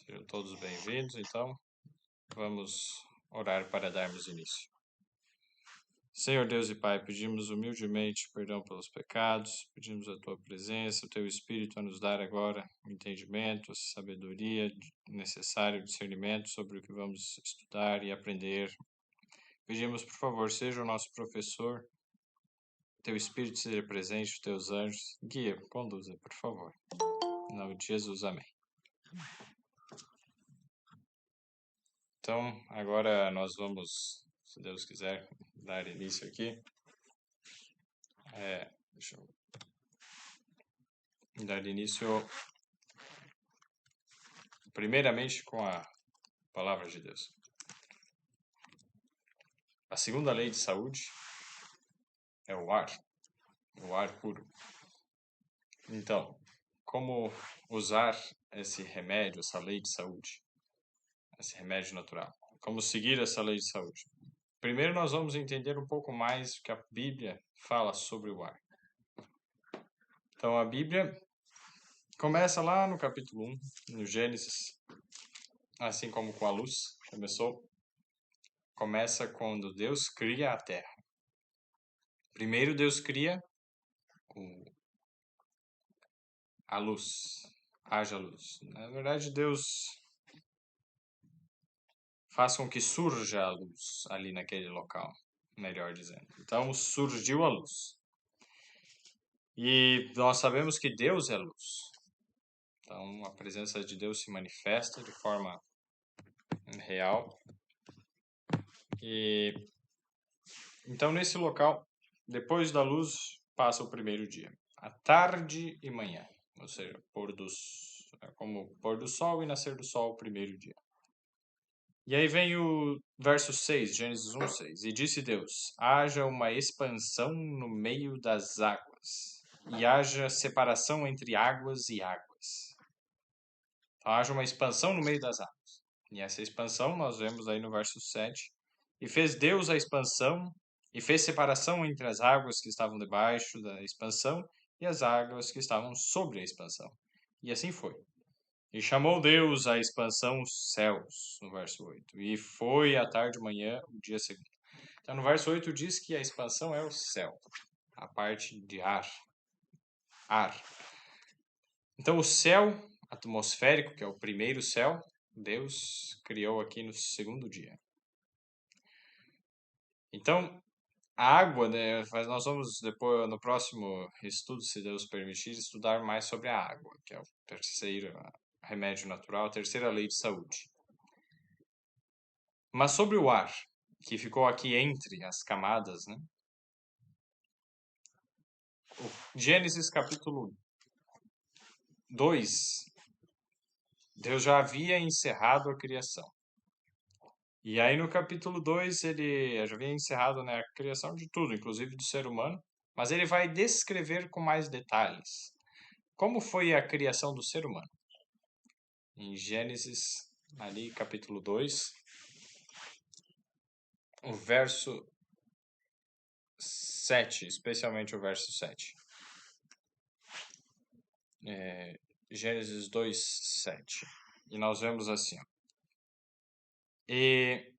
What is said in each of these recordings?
Sejam todos bem-vindos, então vamos orar para darmos início. Senhor Deus e Pai, pedimos humildemente perdão pelos pecados, pedimos a Tua presença, o Teu Espírito a nos dar agora o entendimento, a sabedoria necessária, o discernimento sobre o que vamos estudar e aprender. Pedimos, por favor, seja o nosso professor, Teu Espírito seja presente, os Teus anjos, guia, conduza, por favor. Em nome de Jesus, amém. Então, agora nós vamos, se Deus quiser, dar início aqui. Deixa eu dar início primeiramente com a palavra de Deus. A segunda lei de saúde é o ar puro. Então, como usar esse remédio, essa lei de saúde, esse remédio natural? Como seguir essa lei de saúde? Primeiro nós vamos entender um pouco mais o que a Bíblia fala sobre o ar. Então, a Bíblia começa lá no capítulo 1, no Gênesis, assim como com a luz começa quando Deus cria a terra. Primeiro Deus cria a luz, haja luz. Na verdade, Deus faz com que surja a luz ali naquele local, melhor dizendo. Então surgiu a luz. E nós sabemos que Deus é luz. Então a presença de Deus se manifesta de forma real. E então nesse local, depois da luz, passa o primeiro dia. A tarde e manhã, ou seja, como pôr do sol e nascer do sol o primeiro dia. E aí vem o verso 6, Gênesis 1, 6. E disse Deus, haja uma expansão no meio das águas, e haja separação entre águas e águas. Então, haja uma expansão no meio das águas. E essa expansão nós vemos aí no verso 7. E fez Deus a expansão, e fez separação entre as águas que estavam debaixo da expansão e as águas que estavam sobre a expansão. E assim foi. E chamou Deus a expansão os céus, no verso 8. E foi à tarde e manhã o dia seguinte. Então, no verso 8 diz que a expansão é o céu, a parte de ar. Então, o céu atmosférico, que é o primeiro céu, Deus criou aqui no segundo dia. Então, a água, né, nós vamos depois, no próximo estudo, se Deus permitir, estudar mais sobre a água, que é o terceiro remédio natural, a terceira lei de saúde. Mas sobre o ar, que ficou aqui entre as camadas, né? O Gênesis capítulo 2, Deus já havia encerrado a criação. E aí no capítulo 2 ele já havia encerrado, né, a criação de tudo, inclusive do ser humano, mas ele vai descrever com mais detalhes como foi a criação do ser humano. Em Gênesis, ali capítulo 2, o verso 7, especialmente o verso 7. Gênesis 2, 7. E nós vemos assim. E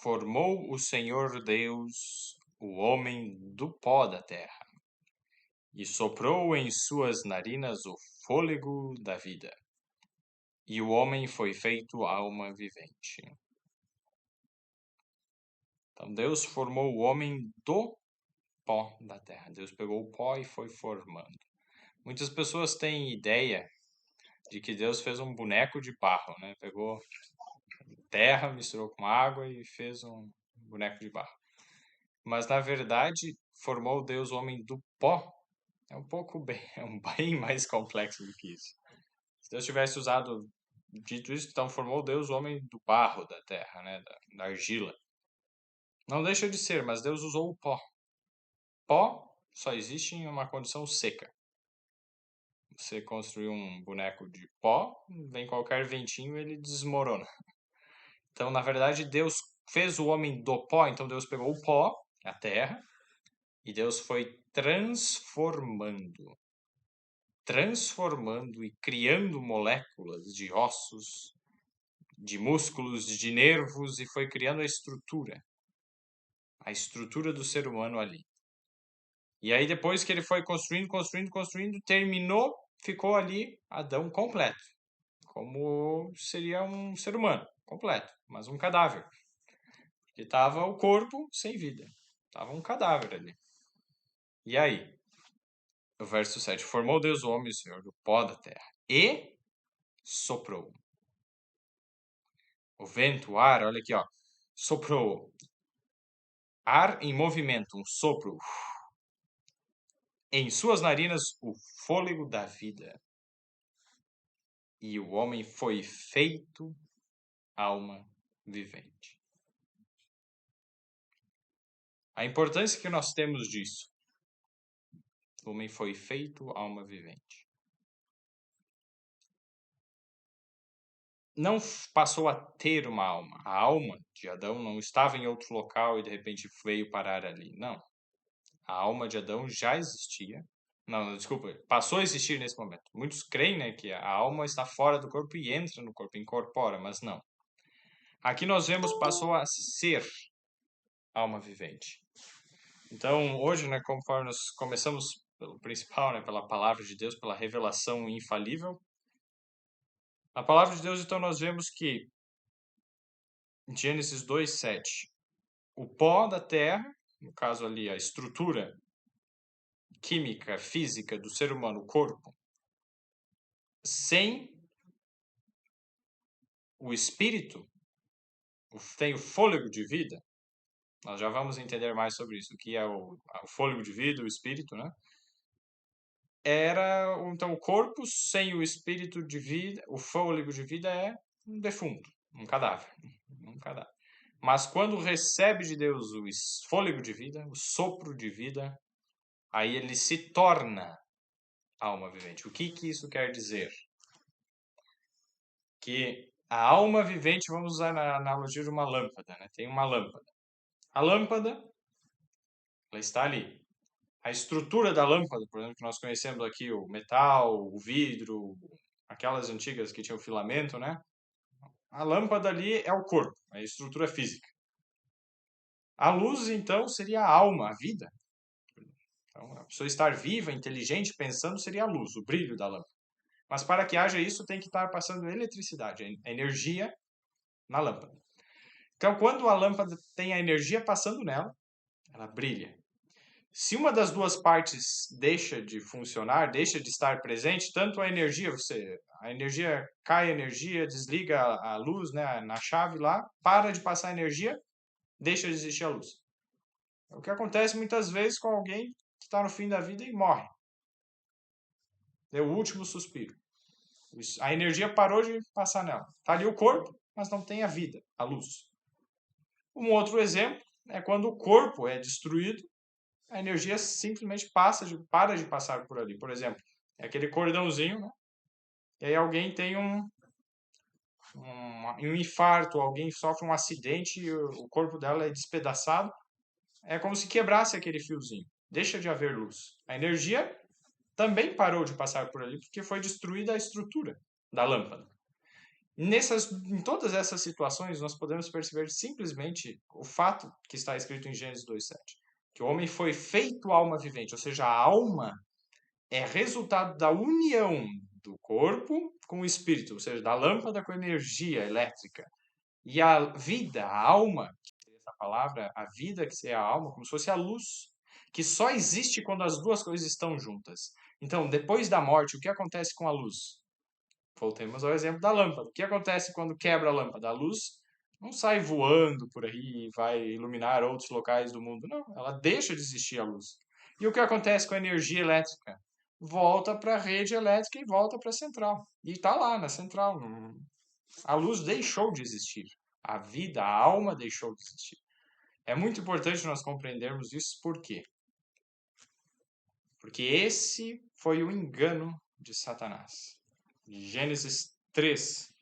formou o Senhor Deus o homem do pó da terra, e soprou em suas narinas o fôlego da vida. E o homem foi feito alma vivente. Então Deus formou o homem do pó da terra. Deus pegou o pó e foi formando. Muitas pessoas têm ideia de que Deus fez um boneco de barro, né? Pegou terra, misturou com água e fez um boneco de barro. Mas na verdade, formou Deus o homem do pó. É bem mais complexo do que isso. Se Deus tivesse dito isso, então formou Deus o homem do barro da terra, né? Da argila. Não deixa de ser, mas Deus usou o pó. Pó só existe em uma condição seca. Você construir um boneco de pó, vem qualquer ventinho e ele desmorona. Então, na verdade, Deus fez o homem do pó, então Deus pegou o pó, a terra, e Deus foi transformando e criando moléculas de ossos, de músculos, de nervos, e foi criando a estrutura do ser humano ali. E aí depois que ele foi construindo, terminou, ficou ali Adão completo, como seria um ser humano completo, mas um cadáver. Porque estava o corpo sem vida, estava um cadáver ali. E aí? O verso 7. Formou Deus o homem e o Senhor do pó da terra e soprou. O vento, o ar, olha aqui, ó. Soprou. Ar em movimento, um sopro. Em suas narinas, o fôlego da vida. E o homem foi feito alma vivente. A importância que nós temos disso. O homem foi feito alma vivente. Não passou a ter uma alma. A alma de Adão não estava em outro local e de repente veio parar ali. Não. A alma de Adão já existia. Não, desculpa, passou a existir nesse momento. Muitos creem, né, que a alma está fora do corpo e entra no corpo, incorpora, mas não. Aqui nós vemos passou a ser alma vivente. Então, hoje, né, conforme nós começamos pelo principal, né, pela palavra de Deus, pela revelação infalível, a palavra de Deus, então, nós vemos que em Gênesis 2:7, o pó da terra, no caso ali a estrutura química, física do ser humano, o corpo, sem o espírito, tem o fôlego de vida. Nós já vamos entender mais sobre isso, o que é o fôlego de vida, o espírito, né? Então, o corpo sem o espírito de vida, o fôlego de vida é um defunto, um cadáver. Mas quando recebe de Deus o fôlego de vida, o sopro de vida, aí ele se torna alma vivente. O que isso quer dizer? Que a alma vivente, vamos usar a analogia de uma lâmpada, né? Tem uma lâmpada. A lâmpada, ela está ali. A estrutura da lâmpada, por exemplo, que nós conhecemos aqui, o metal, o vidro, aquelas antigas que tinham filamento, né? A lâmpada ali é o corpo, a estrutura física. A luz, então, seria a alma, a vida. Então, a pessoa estar viva, inteligente, pensando, seria a luz, o brilho da lâmpada. Mas para que haja isso, tem que estar passando eletricidade, a energia na lâmpada. Então, quando a lâmpada tem a energia passando nela, ela brilha. Se uma das duas partes deixa de funcionar, deixa de estar presente, tanto a energia cai a energia, desliga a luz, né, na chave lá, para de passar energia, deixa de existir a luz. É o que acontece muitas vezes com alguém que está no fim da vida e morre. É o último suspiro. A energia parou de passar nela. Está ali o corpo, mas não tem a vida, a luz. Um outro exemplo é quando o corpo é destruído, a energia simplesmente para de passar por ali. Por exemplo, é aquele cordãozinho, né? E aí alguém tem um infarto, alguém sofre um acidente e o corpo dela é despedaçado. É como se quebrasse aquele fiozinho. Deixa de haver luz. A energia também parou de passar por ali porque foi destruída a estrutura da lâmpada. Em todas essas situações, nós podemos perceber simplesmente o fato que está escrito em Gênesis 2:7, que o homem foi feito alma vivente, ou seja, a alma é resultado da união do corpo com o espírito, ou seja, da lâmpada com a energia elétrica. E a vida, a alma, que seria essa palavra, a vida, que seria a alma, como se fosse a luz, que só existe quando as duas coisas estão juntas. Então, depois da morte, o que acontece com a luz? Voltemos ao exemplo da lâmpada. O que acontece quando quebra a lâmpada? A luz não sai voando por aí e vai iluminar outros locais do mundo. Não, ela deixa de existir a luz. E o que acontece com a energia elétrica? Volta para a rede elétrica e volta para a central. E está lá na central. A luz deixou de existir. A vida, a alma deixou de existir. É muito importante nós compreendermos isso. Por quê? Porque esse foi o engano de Satanás. Gênesis 3.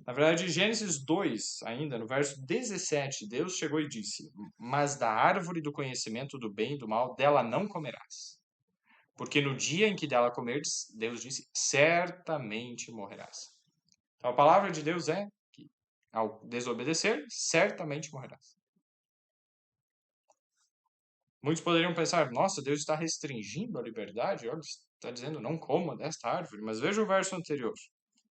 Na verdade, Gênesis 2, ainda, no verso 17, Deus chegou e disse: Mas da árvore do conhecimento do bem e do mal, dela não comerás. Porque no dia em que dela comerdes, Deus disse: certamente morrerás. Então a palavra de Deus é que ao desobedecer, certamente morrerás. Muitos poderiam pensar, nossa, Deus está restringindo a liberdade, olha, está dizendo não coma desta árvore, mas veja o verso anterior,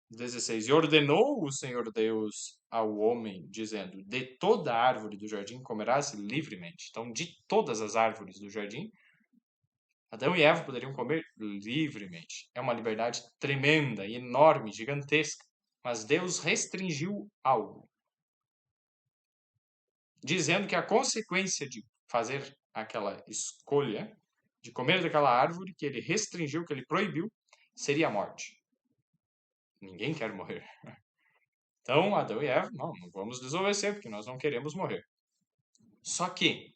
16, e ordenou o Senhor Deus ao homem, dizendo, de toda árvore do jardim comerás livremente. Então, de todas as árvores do jardim, Adão e Eva poderiam comer livremente. É uma liberdade tremenda, enorme, gigantesca, mas Deus restringiu algo, dizendo que a consequência de fazer aquela escolha, de comer daquela árvore que ele restringiu, que ele proibiu, seria a morte. Ninguém quer morrer. Então, Adão e Eva, não vamos desobedecer, porque nós não queremos morrer. Só que,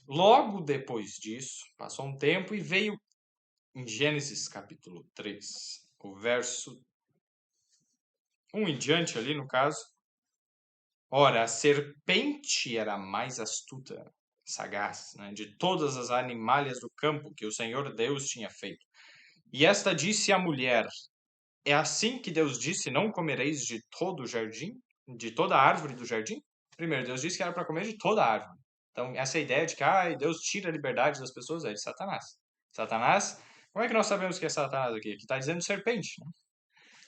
logo depois disso, passou um tempo e veio em Gênesis capítulo 3, o verso 1 em diante ali, no caso. Ora, a serpente era mais astuta, sagaz, né, de todas as animalhas do campo que o Senhor Deus tinha feito. E esta disse à mulher, é assim que Deus disse, não comereis de todo o jardim, de toda a árvore do jardim? Primeiro, Deus disse que era para comer de toda a árvore. Então, essa ideia de que Deus tira a liberdade das pessoas é de Satanás. Satanás, como é que nós sabemos que é Satanás aqui? Aqui está dizendo serpente, né?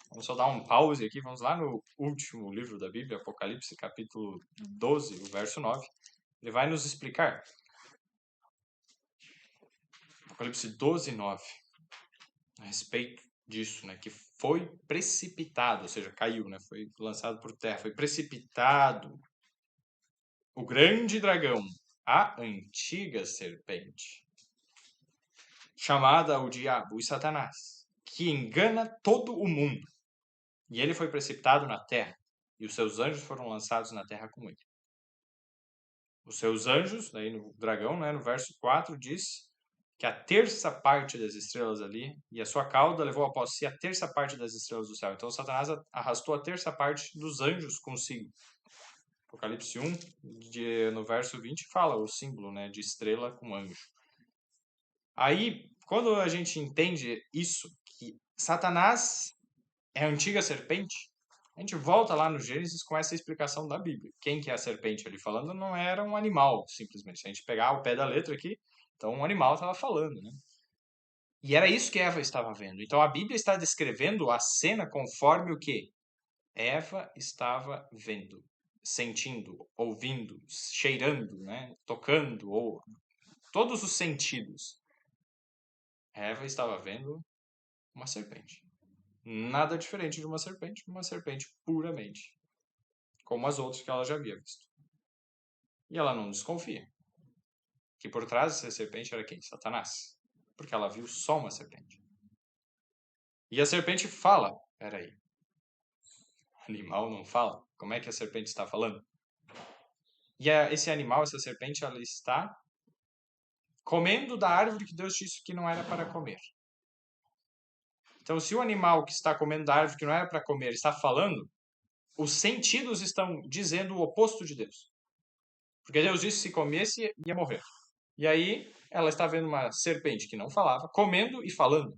Vamos só dar um pause aqui, vamos lá no último livro da Bíblia, Apocalipse, capítulo 12, o verso 9. Ele vai nos explicar. Apocalipse 12, 9. A respeito disso, né? Que foi precipitado, ou seja, caiu, né? Foi lançado por terra, foi precipitado o grande dragão, a antiga serpente, chamada o diabo e Satanás, que engana todo o mundo. E ele foi precipitado na terra, e os seus anjos foram lançados na terra com ele. Os seus anjos, daí no dragão, né, no verso 4, diz que a terça parte das estrelas ali, e a sua cauda levou após si a terça parte das estrelas do céu. Então Satanás arrastou a terça parte dos anjos consigo. Apocalipse 1, no verso 20, fala o símbolo, né, de estrela com anjo. Aí, quando a gente entende isso, que Satanás é a antiga serpente, a gente volta lá no Gênesis com essa explicação da Bíblia. Quem que é a serpente ali falando não era um animal, simplesmente. Se a gente pegar o pé da letra aqui, então um animal estava falando, né? E era isso que Eva estava vendo. Então a Bíblia está descrevendo a cena conforme o que Eva estava vendo, sentindo, ouvindo, cheirando, né? Tocando, ou todos os sentidos. Eva estava vendo uma serpente. Nada diferente de uma serpente puramente, como as outras que ela já havia visto. E ela não desconfia que por trás dessa serpente era quem? Satanás. Porque ela viu só uma serpente. E a serpente fala, peraí, animal não fala? Como é que a serpente está falando? E esse animal, essa serpente, ela está comendo da árvore que Deus disse que não era para comer. Então, se o animal que está comendo da árvore que não era para comer está falando, os sentidos estão dizendo o oposto de Deus. Porque Deus disse que se comesse, ia morrer. E aí, ela está vendo uma serpente que não falava, comendo e falando.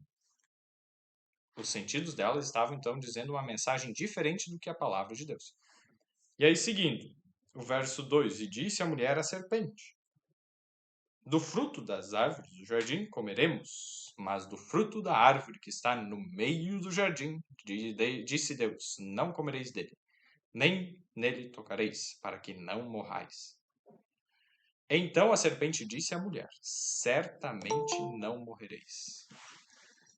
Os sentidos dela estavam, então, dizendo uma mensagem diferente do que a palavra de Deus. E aí, seguindo, o verso 2, e disse a mulher à serpente, do fruto das árvores do jardim comeremos, mas do fruto da árvore que está no meio do jardim, disse Deus, não comereis dele, nem nele tocareis, para que não morrais. Então a serpente disse à mulher, certamente não morrereis.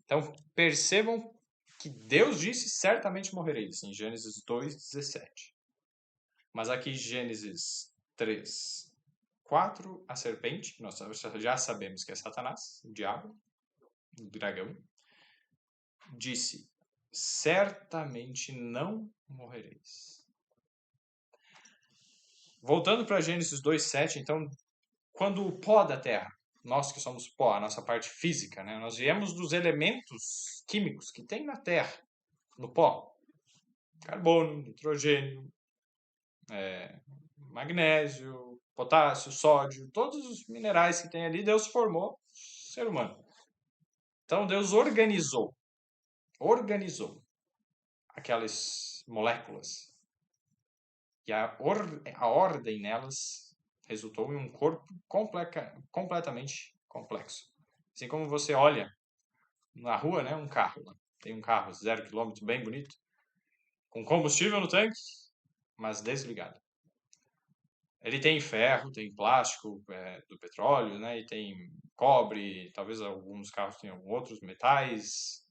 Então percebam que Deus disse, certamente morrereis, em Gênesis 2:17. Mas aqui Gênesis 3:4, a serpente, que nós já sabemos que é Satanás, o diabo, o dragão, disse, certamente não morrereis. Voltando para Gênesis 2:7, então, quando o pó da terra, nós que somos pó, a nossa parte física, né, nós viemos dos elementos químicos que tem na terra, no pó. Carbono, nitrogênio, magnésio, potássio, sódio, todos os minerais que tem ali, Deus formou ser humano. Então Deus organizou aquelas moléculas E a ordem nelas resultou em um corpo completamente complexo. Assim como você olha na rua, né, um carro. Tem um carro 0 km bem bonito, com combustível no tanque, mas desligado. Ele tem ferro, tem plástico do petróleo, né, e tem cobre, talvez alguns carros tenham outros metais,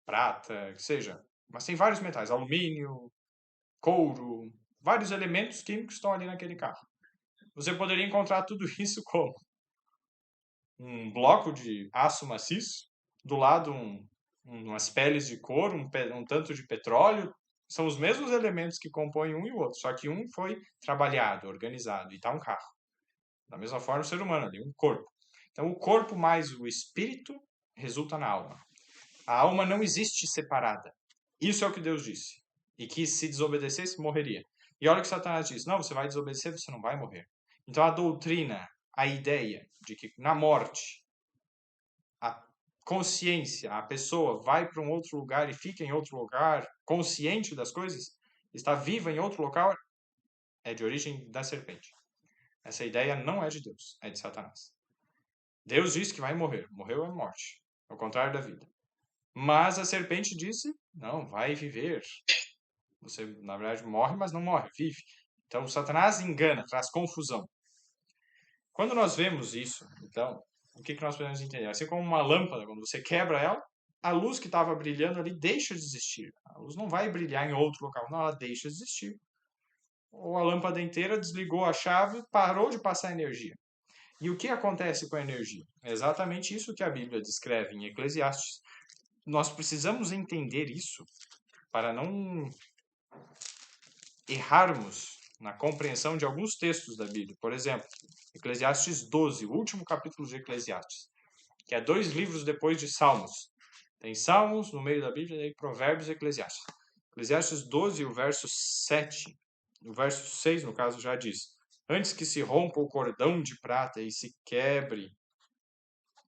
prata, que seja. Mas tem vários metais, alumínio, couro, vários elementos químicos estão ali naquele carro. Você poderia encontrar tudo isso como um bloco de aço maciço, do lado umas peles de couro, um tanto de petróleo. São os mesmos elementos que compõem um e o outro, só que um foi trabalhado, organizado, e está um carro. Da mesma forma, o ser humano ali, um corpo. Então, o corpo mais o espírito resulta na alma. A alma não existe separada. Isso é o que Deus disse. E que se desobedecesse, morreria. E olha o que Satanás diz. Não, você vai desobedecer, você não vai morrer. Então, a doutrina, a ideia de que na morte, a consciência, a pessoa vai para um outro lugar e fica em outro lugar, consciente das coisas, está viva em outro local, é de origem da serpente. Essa ideia não é de Deus, é de Satanás. Deus disse que vai morrer. Morreu é morte. Ao contrário da vida. Mas a serpente disse, não, vai viver. Você, na verdade, morre, mas não morre, vive. Então, Satanás engana, traz confusão. Quando nós vemos isso, então, o que nós podemos entender? Assim como uma lâmpada, quando você quebra ela, a luz que estava brilhando ali deixa de existir. A luz não vai brilhar em outro local, não, ela deixa de existir. Ou a lâmpada inteira desligou a chave, parou de passar energia. E o que acontece com a energia? É exatamente isso que a Bíblia descreve em Eclesiastes. Nós precisamos entender isso para não errarmos na compreensão de alguns textos da Bíblia. Por exemplo, Eclesiastes 12, o último capítulo de Eclesiastes, que é 2 livros depois de Salmos. Tem Salmos no meio da Bíblia e aí Provérbios e Eclesiastes. Eclesiastes 12, o verso 7, o verso 6, no caso, já diz: antes que se rompa o cordão de prata e se quebre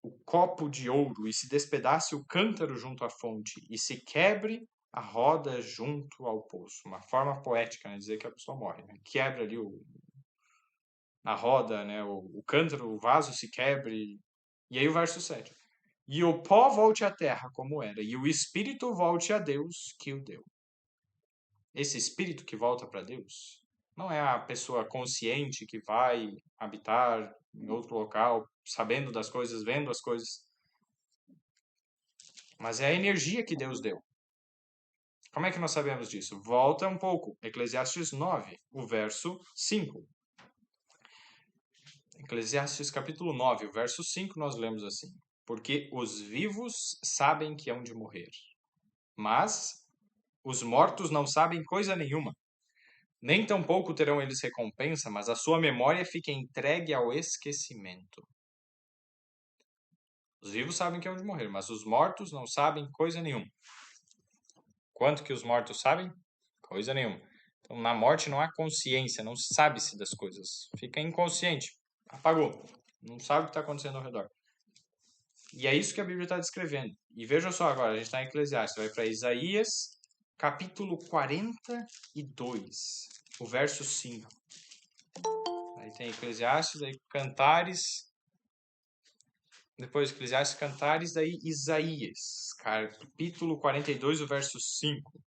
o copo de ouro e se despedace o cântaro junto à fonte e se quebre a roda junto ao poço. Uma forma poética, né, dizer que a pessoa morre. Né? Quebra ali a roda, né, o cântaro, o vaso se quebre. E aí o verso 7. E o pó volte à terra como era, e o espírito volte a Deus que o deu. Esse espírito que volta para Deus não é a pessoa consciente que vai habitar em outro local, sabendo das coisas, vendo as coisas. Mas é a energia que Deus deu. Como é que nós sabemos disso? Volta um pouco. Eclesiastes 9, o verso 5. Eclesiastes capítulo 9, o verso 5, nós lemos assim: porque os vivos sabem que hão de morrer, mas os mortos não sabem coisa nenhuma. Nem tampouco terão eles recompensa, mas a sua memória fica entregue ao esquecimento. Os vivos sabem que hão de morrer, mas os mortos não sabem coisa nenhuma. Quanto que os mortos sabem? Coisa nenhuma. Então, na morte não há consciência, não sabe-se das coisas. Fica inconsciente, apagou, não sabe o que está acontecendo ao redor. E é isso que a Bíblia está descrevendo. E veja só agora, a gente está em Eclesiastes, vai para Isaías, capítulo 42, o verso 5. Aí tem Eclesiastes, aí Cantares, depois Eclesiastes, Cantares, daí Isaías, capítulo 42, o verso 5.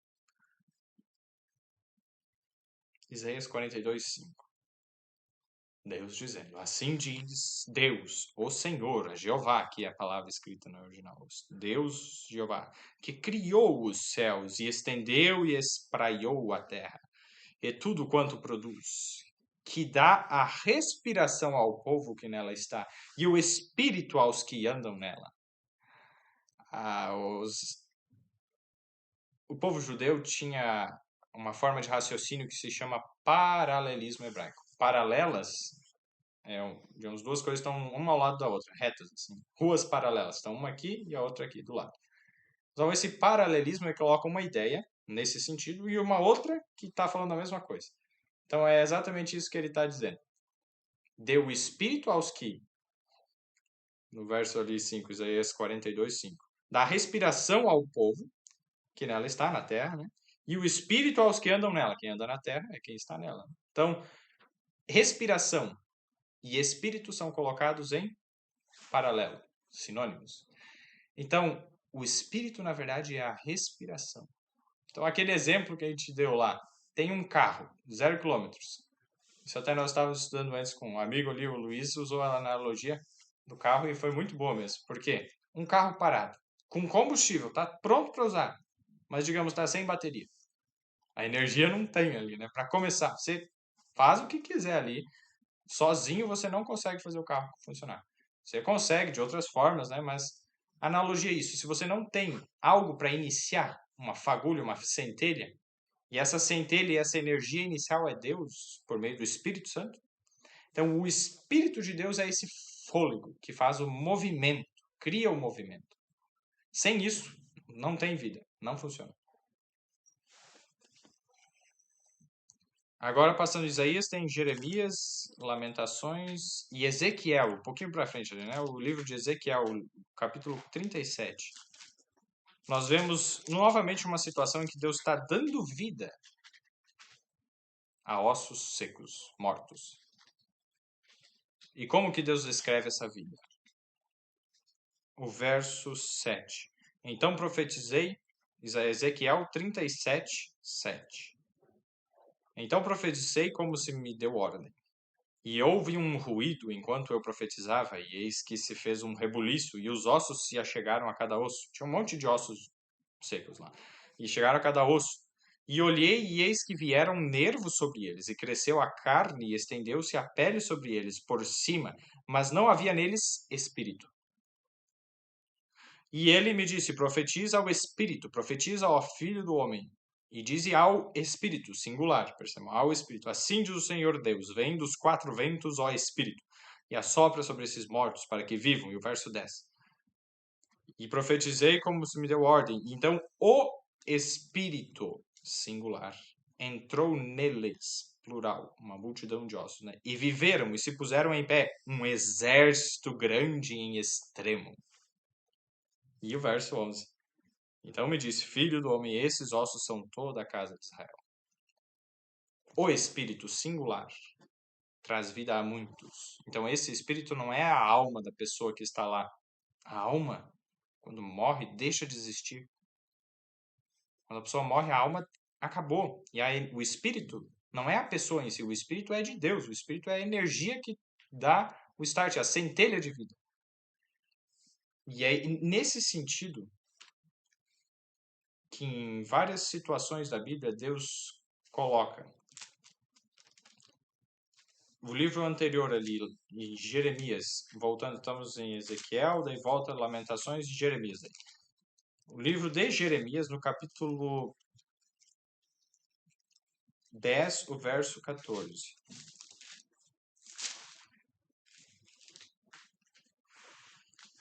Isaías 42, 5. Deus dizendo, assim diz Deus, o Senhor, a Jeová, que é a palavra escrita no original, Deus, Jeová, que criou os céus e estendeu e espraiou a terra, e tudo quanto produz, que dá a respiração ao povo que nela está, e o espírito aos que andam nela. O povo judeu tinha uma forma de raciocínio que se chama paralelismo hebraico. Paralelas digamos, duas coisas estão uma ao lado da outra, retas, assim, ruas paralelas. Estão uma aqui e a outra aqui do lado. Então, esse paralelismo coloca uma ideia nesse sentido e uma outra que está falando a mesma coisa. Então, é exatamente isso que ele está dizendo. Deu o espírito aos que, no verso ali 5, Isaías 42, 5, dá respiração ao povo, que nela está, na terra, né? E o espírito aos que andam nela. Quem anda na terra é quem está nela. Então, respiração e espírito são colocados em paralelo, sinônimos. Então, o espírito, na verdade, é a respiração. Então, aquele exemplo que a gente deu lá, tem um carro, 0 quilômetros. Isso até nós estávamos estudando antes com um amigo ali, o Luiz, usou a analogia do carro e foi muito boa mesmo. Por quê? Um carro parado, com combustível, tá pronto para usar, mas digamos, está sem bateria. A energia não tem ali, né? Para começar, você faz o que quiser ali, sozinho você não consegue fazer o carro funcionar. Você consegue de outras formas, né? Mas a analogia é isso. Se você não tem algo para iniciar, uma fagulha, uma centelha, e essa centelha e essa energia inicial é Deus, por meio do Espírito Santo, então o Espírito de Deus é esse fôlego que faz o movimento, cria o movimento. Sem isso, não tem vida, não funciona. Agora, passando Isaías, tem Jeremias, Lamentações e Ezequiel, um pouquinho para frente, né? O livro de Ezequiel, capítulo 37. Nós vemos novamente uma situação em que Deus está dando vida a ossos secos, mortos. E como que Deus descreve essa vida? O verso 7. Então profetizei, Ezequiel 37, 7. Então profetizei como se me deu ordem. E houve um ruído enquanto eu profetizava, e eis que se fez um rebuliço, e os ossos se achegaram a cada osso. Tinha um monte de ossos secos lá. E chegaram a cada osso. E olhei, e eis que vieram nervos sobre eles, e cresceu a carne, e estendeu-se a pele sobre eles, por cima, mas não havia neles espírito. E ele me disse, profetiza ao espírito, profetiza ao filho do homem, e dize ao Espírito, singular, percebam, ao Espírito. Assim diz o Senhor Deus, vem dos 4 ventos, ó Espírito, e assopra sobre esses mortos, para que vivam. E o verso 10. E profetizei como se me deu ordem. Então o Espírito, singular, entrou neles, plural, uma multidão de ossos, né? E viveram e se puseram em pé, um exército grande em extremo. E o verso 11. Então me disse, filho do homem, esses ossos são toda a casa de Israel. O Espírito singular traz vida a muitos. Então esse Espírito não é a alma da pessoa que está lá. A alma, quando morre, deixa de existir. Quando a pessoa morre, a alma acabou. E aí o Espírito não é a pessoa em si, o Espírito é de Deus. O Espírito é a energia que dá o start, a centelha de vida. E é nesse sentido que em várias situações da Bíblia Deus coloca. O livro anterior ali, em Jeremias, voltando, estamos em Ezequiel, daí volta Lamentações de Jeremias. Daí. O livro de Jeremias, no capítulo 10, o verso 14.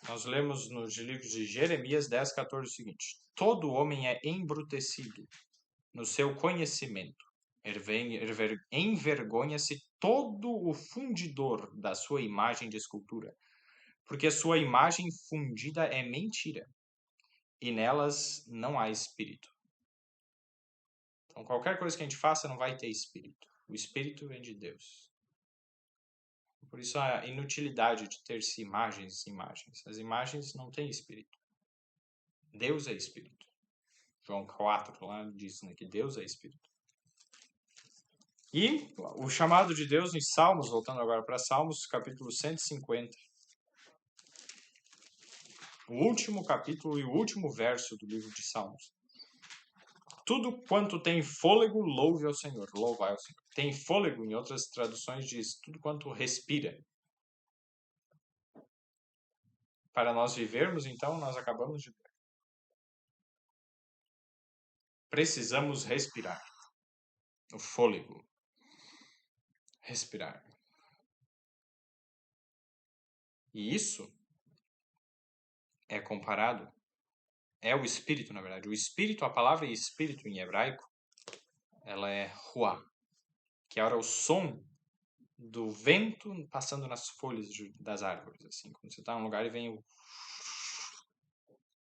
Nós lemos no livro de Jeremias 10, 14 o seguinte: todo homem é embrutecido no seu conhecimento. Envergonha-se todo o fundidor da sua imagem de escultura, porque a sua imagem fundida é mentira, e nelas não há espírito. Então, qualquer coisa que a gente faça não vai ter espírito. O espírito vem de Deus. Por isso a inutilidade de ter-se imagens e imagens. As imagens não têm espírito. Deus é espírito. João 4 lá diz, né, que Deus é espírito. E o chamado de Deus em Salmos, voltando agora para Salmos, capítulo 150. O último capítulo e o último verso do livro de Salmos. Tudo quanto tem fôlego, louve ao Senhor. Louvai ao Senhor. Tem fôlego, em outras traduções diz, tudo quanto respira. Para nós vivermos, então, nós acabamos de ver. Precisamos respirar. O fôlego. Respirar. E isso é comparado, é o espírito, na verdade. O espírito, a palavra espírito em hebraico, ela é ruah, que era o som do vento passando nas folhas das árvores, assim. Quando você está num lugar e vem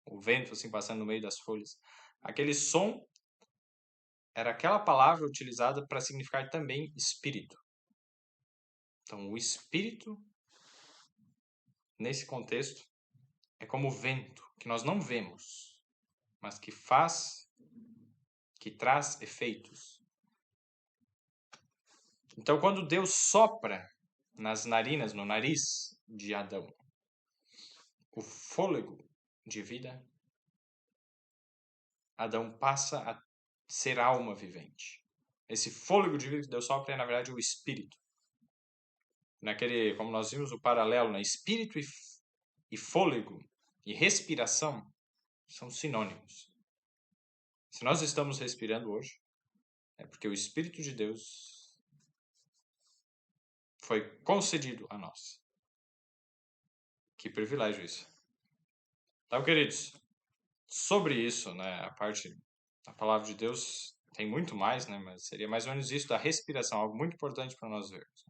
o vento assim passando no meio das folhas. Aquele som era aquela palavra utilizada para significar também espírito. Então, o espírito, nesse contexto, é como o vento, que nós não vemos, mas que traz efeitos. Então, quando Deus sopra nas narinas, no nariz de Adão, o fôlego de vida, Adão passa a ser alma vivente. Esse fôlego de vida que Deus sopra é, na verdade, o espírito. Como nós vimos o paralelo, espírito e fôlego e respiração são sinônimos. Se nós estamos respirando hoje, é porque o Espírito de Deus foi concedido a nós. Que privilégio isso. Então, queridos, sobre isso, a palavra de Deus tem muito mais, mas seria mais ou menos isso da respiração, algo muito importante para nós vermos.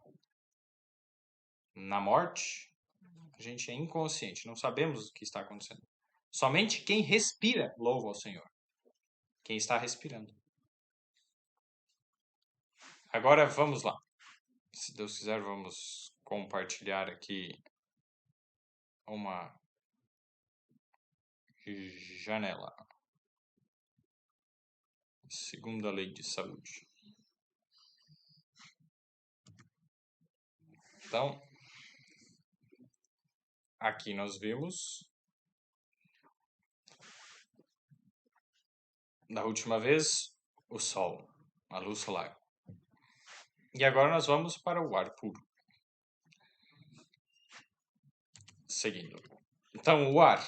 Na morte, a gente é inconsciente, não sabemos o que está acontecendo. Somente quem respira louva ao Senhor. Quem está respirando. Agora vamos lá. Se Deus quiser, vamos compartilhar aqui uma janela. Segunda lei de saúde. Então, aqui nós vimos da última vez o sol, a luz solar. E agora nós vamos para o ar puro. Seguindo. Então, o ar,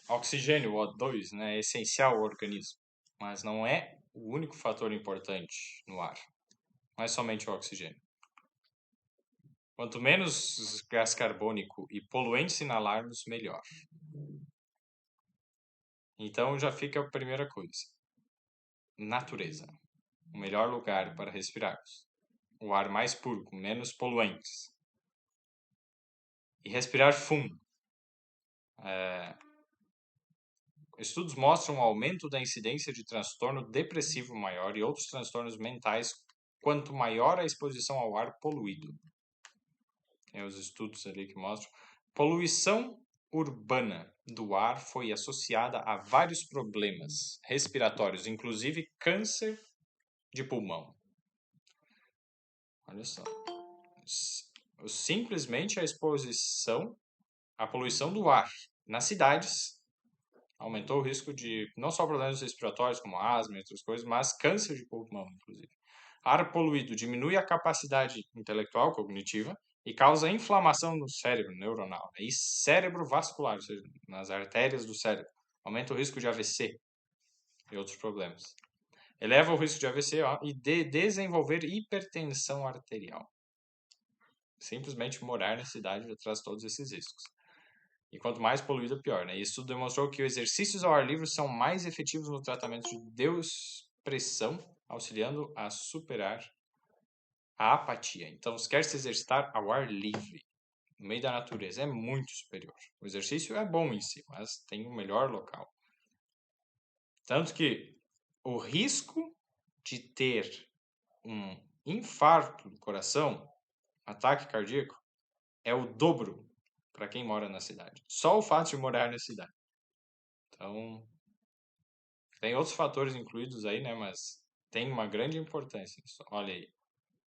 oxigênio, O2, é essencial ao organismo, mas não é o único fator importante no ar. Não é somente o oxigênio. Quanto menos gás carbônico e poluentes inalarmos, melhor. Então já fica a primeira coisa. Natureza. O melhor lugar para respirarmos. O ar mais puro, com menos poluentes. E respirar fundo. Estudos mostram um aumento da incidência de transtorno depressivo maior e outros transtornos mentais quanto maior a exposição ao ar poluído. Tem os estudos ali que mostram. Poluição urbana do ar foi associada a vários problemas respiratórios, inclusive câncer de pulmão. Olha só. Simplesmente a exposição à poluição do ar nas cidades aumentou o risco de não só problemas respiratórios, como asma e outras coisas, mas câncer de pulmão, inclusive. Ar poluído diminui a capacidade intelectual, cognitiva, e causa inflamação no cérebro neuronal e cérebro vascular, ou seja, nas artérias do cérebro. Aumenta o risco de AVC e outros problemas. Eleva o risco de AVC e de desenvolver hipertensão arterial. Simplesmente morar na cidade já traz todos esses riscos. E quanto mais poluído, pior. E isso demonstrou que os exercícios ao ar livre são mais efetivos no tratamento de depressão, auxiliando a superar a apatia. Então, se quer se exercitar ao ar livre, no meio da natureza, é muito superior. O exercício é bom em si, mas tem um melhor local. Tanto que o risco de ter um infarto do coração, ataque cardíaco, é o dobro para quem mora na cidade. Só o fato de morar na cidade. Então, tem outros fatores incluídos aí, mas tem uma grande importância. Olha aí,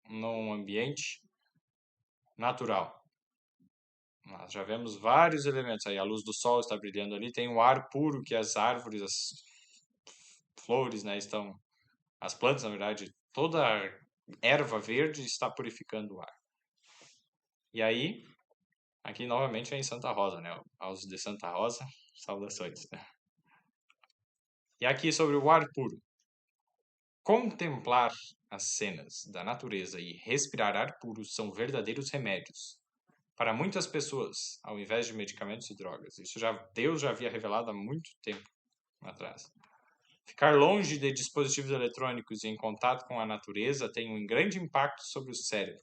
num ambiente natural. Nós já vemos vários elementos aí. A luz do sol está brilhando ali. Tem o ar puro que as árvores, as flores, estão... As plantas, na verdade, toda a erva verde está purificando o ar. E aí, aqui novamente é em Santa Rosa, Aos de Santa Rosa, saudações. E aqui sobre o ar puro. Contemplar as cenas da natureza e respirar ar puro são verdadeiros remédios para muitas pessoas, ao invés de medicamentos e drogas. Isso Deus já havia revelado há muito tempo atrás. Ficar longe de dispositivos eletrônicos e em contato com a natureza tem um grande impacto sobre o cérebro.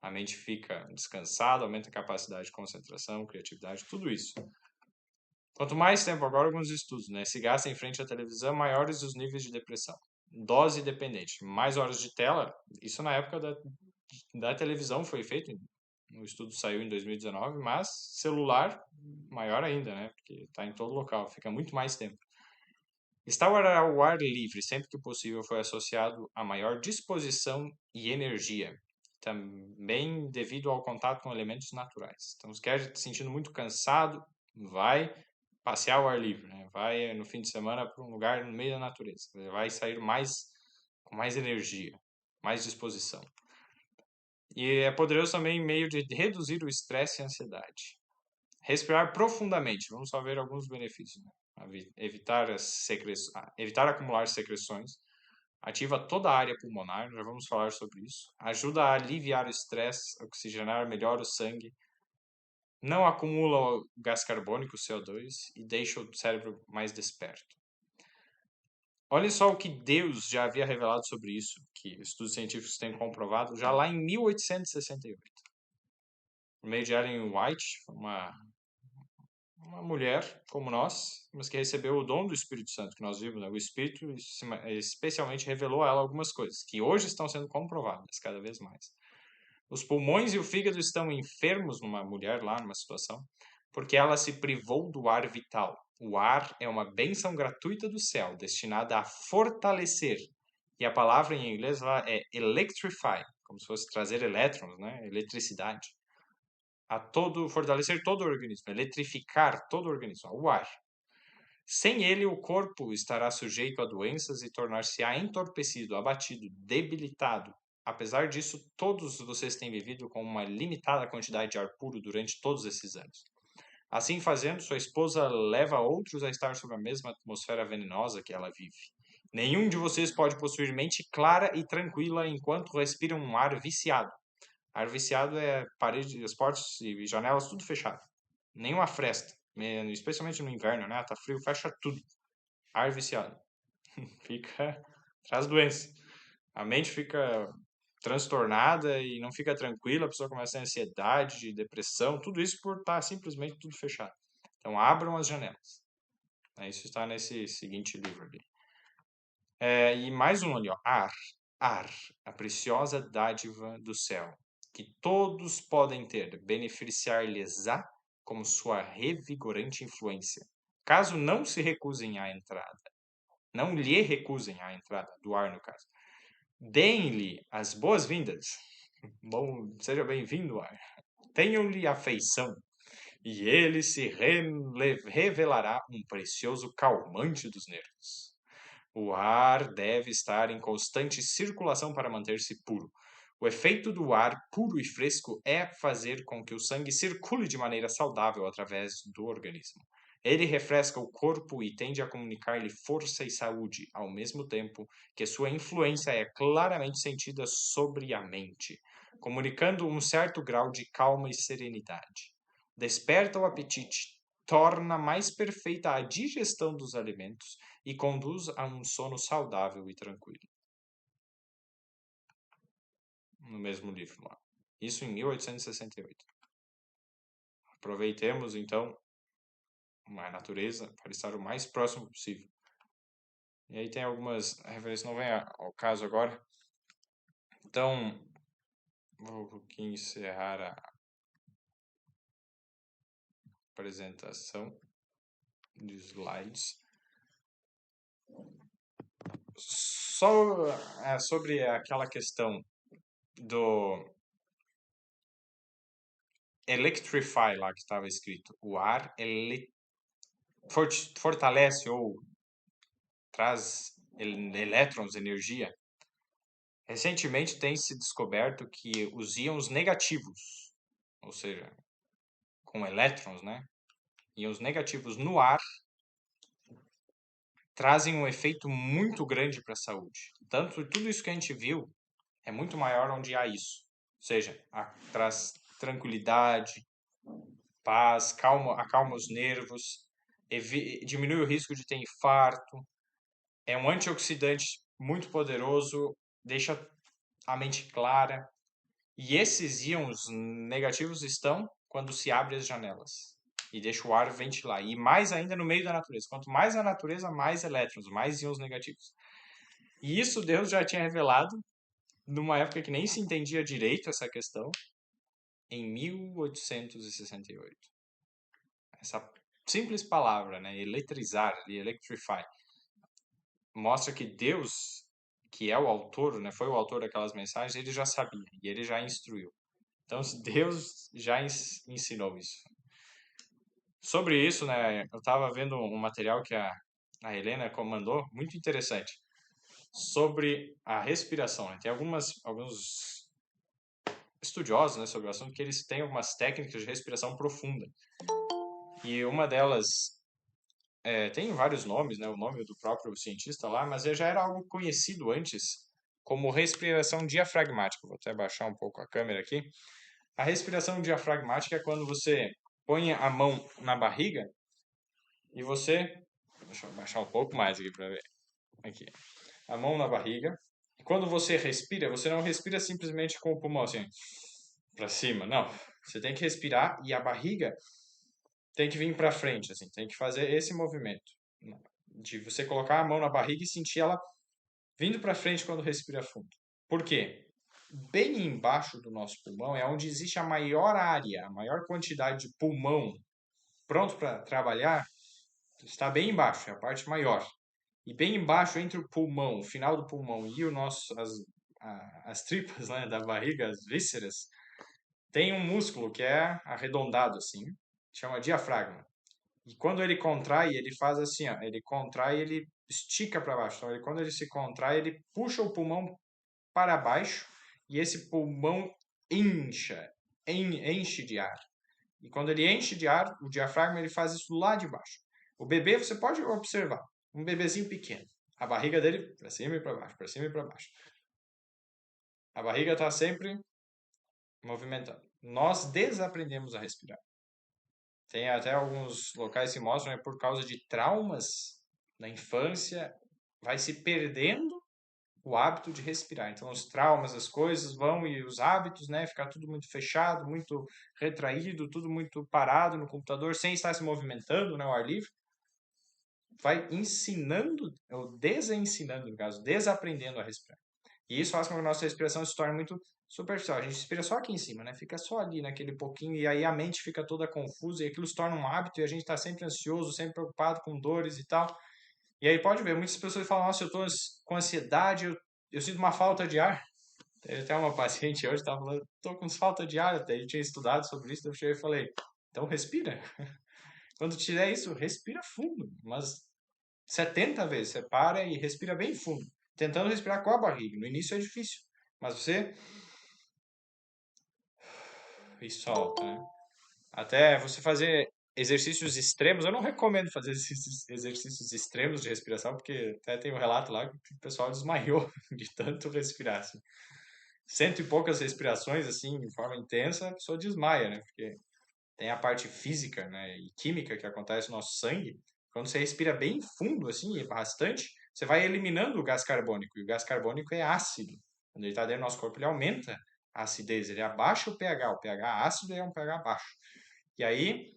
A mente fica descansada, aumenta a capacidade de concentração, criatividade, tudo isso. Quanto mais tempo, agora alguns estudos, né, se gasta em frente à televisão, maiores os níveis de depressão. Dose dependente, mais horas de tela, isso na época da televisão foi feito, o estudo saiu em 2019, mas celular, maior ainda, né, porque está em todo local, fica muito mais tempo. Estar ao ar livre, sempre que possível, foi associado a maior disposição e energia, também devido ao contato com elementos naturais. Então, se quer se sentindo muito cansado, vai passear ao ar livre, né? Vai no fim de semana para um lugar no meio da natureza. Vai sair com mais energia, mais disposição. E é poderoso também em meio de reduzir o estresse e a ansiedade. Respirar profundamente, vamos só ver alguns benefícios. Né? Evitar acumular secreções, ativa toda a área pulmonar, já vamos falar sobre isso. Ajuda a aliviar o estresse, oxigenar melhor o sangue, não acumula o gás carbônico, CO2, e deixa o cérebro mais desperto. Olha só o que Deus já havia revelado sobre isso, que estudos científicos têm comprovado, já lá em 1868. Por meio de Ellen White, uma mulher como nós, mas que recebeu o dom do Espírito Santo, que nós vimos, né? O Espírito especialmente revelou a ela algumas coisas, que hoje estão sendo comprovadas cada vez mais. Os pulmões e o fígado estão enfermos numa mulher lá, numa situação, porque ela se privou do ar vital. O ar é uma bênção gratuita do céu, destinada a fortalecer. E a palavra em inglês lá é electrify, como se fosse trazer elétrons, né? Eletricidade. Fortalecer todo o organismo, eletrificar todo o organismo, o ar. Sem ele, o corpo estará sujeito a doenças e tornar-se-á entorpecido, abatido, debilitado. Apesar disso, todos vocês têm vivido com uma limitada quantidade de ar puro durante todos esses anos. Assim fazendo, sua esposa leva outros a estar sob a mesma atmosfera venenosa que ela vive. Nenhum de vocês pode possuir mente clara e tranquila enquanto respira um ar viciado. Ar viciado é paredes, as portas e janelas tudo fechado. Nenhuma fresta, especialmente no inverno, né? Tá frio, fecha tudo. Ar viciado. Traz doença. A mente fica transtornada e não fica tranquila, a pessoa começa a ter ansiedade, depressão, tudo isso por estar simplesmente tudo fechado. Então, abram as janelas. Isso está nesse seguinte livro ali. E mais um ali, ó. Ar, a preciosa dádiva do céu, que todos podem ter, beneficiar-lhes-á como sua revigorante influência, caso não se recusem à entrada. Não lhe recusem a entrada, do ar no caso. Deem-lhe as boas-vindas. Bom, seja bem-vindo, ar. Tenham-lhe afeição, e ele se revelará um precioso calmante dos nervos. O ar deve estar em constante circulação para manter-se puro. O efeito do ar puro e fresco é fazer com que o sangue circule de maneira saudável através do organismo. Ele refresca o corpo e tende a comunicar-lhe força e saúde, ao mesmo tempo que sua influência é claramente sentida sobre a mente, comunicando um certo grau de calma e serenidade. Desperta o apetite, torna mais perfeita a digestão dos alimentos e conduz a um sono saudável e tranquilo. No mesmo livro lá. Isso em 1868. Aproveitemos, então, a natureza para estar o mais próximo possível. E aí tem algumas referências, não vem ao caso agora. Então, vou aqui encerrar a apresentação de slides. Só sobre aquela questão do electrify lá que estava escrito. O ar fortalece ou traz elétrons, energia. Recentemente tem se descoberto que os íons negativos, ou seja, com elétrons, né? Íons negativos no ar trazem um efeito muito grande para a saúde. Tudo isso que a gente viu é muito maior onde há isso. Ou seja, traz tranquilidade, paz, acalma os nervos, diminui o risco de ter infarto, é um antioxidante muito poderoso, deixa a mente clara. E esses íons negativos estão quando se abre as janelas. e deixa o ar ventilar. E mais ainda no meio da natureza. Quanto mais na natureza, mais elétrons, mais íons negativos. E isso Deus já tinha revelado numa época que nem se entendia direito essa questão, em 1868. Essa simples palavra, né, eletrizar, electrify, mostra que Deus, que é o autor, né, foi o autor daquelas mensagens, ele já sabia e ele já instruiu. Então, Deus já ensinou isso. Sobre isso, né, eu estava vendo um material que a Helena comandou, muito interessante, sobre a respiração. Né? Tem alguns estudiosos, né, sobre o assunto que eles têm algumas técnicas de respiração profunda. E uma delas tem vários nomes, né, o nome do próprio cientista lá, mas já era algo conhecido antes como respiração diafragmática. Vou até baixar um pouco a câmera aqui. A respiração diafragmática é quando você põe a mão na barriga e você... Deixa eu baixar um pouco mais aqui para ver. Aqui. A mão na barriga. E quando você respira, você não respira simplesmente com o pulmão assim, para cima. Não. Você tem que respirar e a barriga tem que vir para frente, assim. Tem que fazer esse movimento. De você colocar a mão na barriga e sentir ela vindo para frente quando respira fundo. Por quê? Bem embaixo do nosso pulmão é onde existe a maior área, a maior quantidade de pulmão pronto para trabalhar, está bem embaixo, é a parte maior. E bem embaixo, entre o pulmão, o final do pulmão e o nosso, as tripas, né, da barriga, as vísceras, tem um músculo que é arredondado assim, chama diafragma. E quando ele contrai, ele faz assim, ó, ele contrai, ele estica para baixo. Então, quando ele se contrai, ele puxa o pulmão para baixo e esse pulmão enche de ar. E quando ele enche de ar, o diafragma ele faz isso lá de baixo. O bebê, você pode observar, um bebezinho pequeno. A barriga dele para cima e para baixo, para cima e para baixo. A barriga está sempre movimentando. Nós desaprendemos a respirar. Tem até alguns locais que mostram, por causa de traumas na infância, vai se perdendo o hábito de respirar. Então, os traumas, as coisas vão e os hábitos, né? Ficar tudo muito fechado, muito retraído, tudo muito parado no computador, sem estar se movimentando, né? O ar livre. Vai ensinando, ou desensinando, no caso, desaprendendo a respirar. E isso faz com que a nossa respiração se torne muito superficial. A gente respira só aqui em cima, né? Fica só ali naquele pouquinho e aí a mente fica toda confusa e aquilo se torna um hábito e a gente está sempre ansioso, sempre preocupado com dores e tal. E aí pode ver, muitas pessoas falam, nossa, eu estou com ansiedade, eu sinto uma falta de ar. Tem até uma paciente hoje estava falando, estou com falta de ar, até eu tinha estudado sobre isso, eu cheguei e falei, então respira. Quando tiver isso, respira fundo, mas 70 vezes, você para e respira bem fundo, tentando respirar com a barriga. No início é difícil, mas você... E solta, né? Até você fazer exercícios extremos, eu não recomendo fazer esses exercícios extremos de respiração, porque até tem um relato lá que o pessoal desmaiou de tanto respirar, assim. 100 e poucas respirações, assim, de forma intensa, a pessoa desmaia, né? Porque tem a parte física, né, e química que acontece no nosso sangue. Quando você respira bem fundo, assim, e bastante, você vai eliminando o gás carbônico. E o gás carbônico é ácido. Quando ele está dentro do nosso corpo, ele aumenta a acidez, ele abaixa o pH. O pH ácido é um pH baixo. E aí,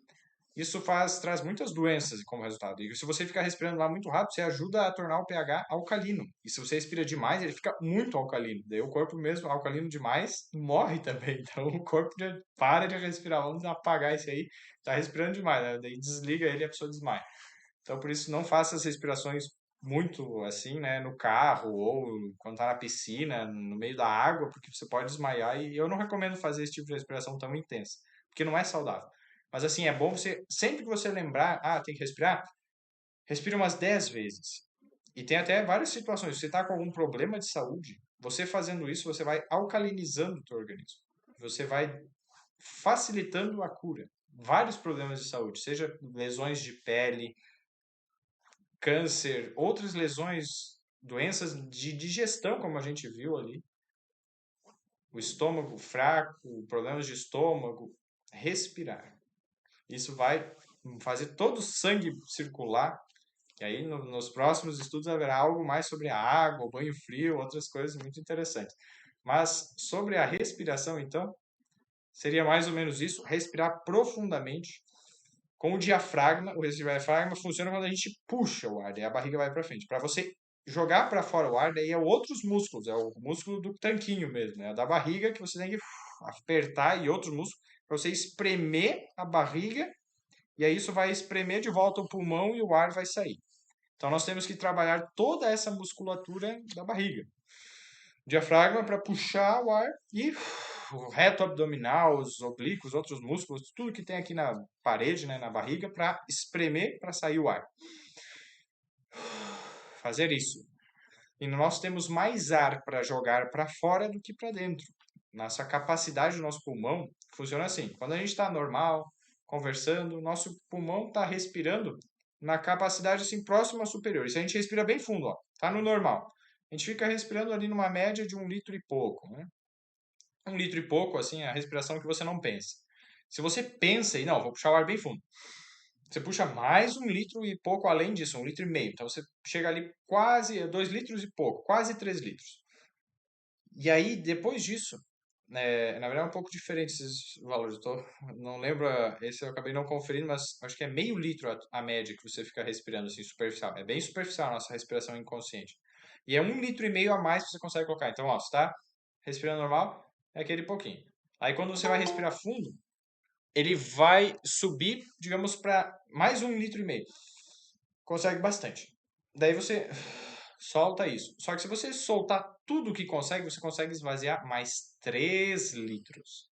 isso traz muitas doenças como resultado. E se você ficar respirando lá muito rápido, você ajuda a tornar o pH alcalino. E se você respira demais, ele fica muito alcalino. Daí o corpo mesmo, alcalino demais, morre também. Então o corpo já para de respirar. Vamos apagar isso aí. Tá respirando demais, né? Daí desliga ele e a pessoa desmaia. Então por isso não faça as respirações muito assim, né, no carro ou quando tá na piscina, no meio da água, porque você pode desmaiar e eu não recomendo fazer esse tipo de respiração tão intensa, porque não é saudável. Mas assim, é bom você, sempre que você lembrar, tem que respirar, respira umas 10 vezes. E tem até várias situações. Você está com algum problema de saúde, você fazendo isso, você vai alcalinizando o teu organismo. Você vai facilitando a cura. Vários problemas de saúde, seja lesões de pele, câncer, outras lesões, doenças de digestão, como a gente viu ali, o estômago fraco, problemas de estômago, respirar. Isso vai fazer todo o sangue circular. E aí, nos próximos estudos, haverá algo mais sobre a água, o banho frio, outras coisas muito interessantes. Mas sobre a respiração, então, seria mais ou menos isso: respirar profundamente Com o diafragma, o diafragma funciona quando a gente puxa o ar, daí a barriga vai para frente. Para você jogar para fora o ar, daí é outros músculos, é o músculo do tanquinho mesmo, é da barriga que você tem que apertar e outros músculos para você espremer a barriga e aí isso vai espremer de volta o pulmão e o ar vai sair. Então nós temos que trabalhar toda essa musculatura da barriga. Diafragma para puxar o ar e o reto abdominal, os oblíquos, outros músculos, tudo que tem aqui na parede, né, na barriga, para espremer para sair o ar. Fazer isso. E nós temos mais ar para jogar para fora do que para dentro. Nossa capacidade do nosso pulmão funciona assim. Quando a gente está normal, conversando, nosso pulmão está respirando na capacidade assim próxima à superior. E se a gente respira bem fundo, ó, tá no normal. A gente fica respirando ali numa média de 1,5 litros, né? 1,5 litros, assim, é a respiração que você não pensa. Se você pensa e não, vou puxar o ar bem fundo. Você puxa mais 1,5 litros além disso, 1,5 litros. Então você chega ali quase 2 litros e pouco, quase 3 litros. E aí, depois disso, na verdade é um pouco diferente esses valores. Não lembro, esse eu acabei não conferindo, mas acho que é meio litro a média que você fica respirando assim, superficial. É bem superficial a nossa respiração inconsciente. E é 1,5 litros a mais que você consegue colocar. Então, ó, você está respirando normal, é aquele pouquinho. Aí quando você vai respirar fundo, ele vai subir, digamos, para mais 1,5 litros. Consegue bastante. Daí você solta isso. Só que se você soltar tudo que consegue, você consegue esvaziar mais 3 litros.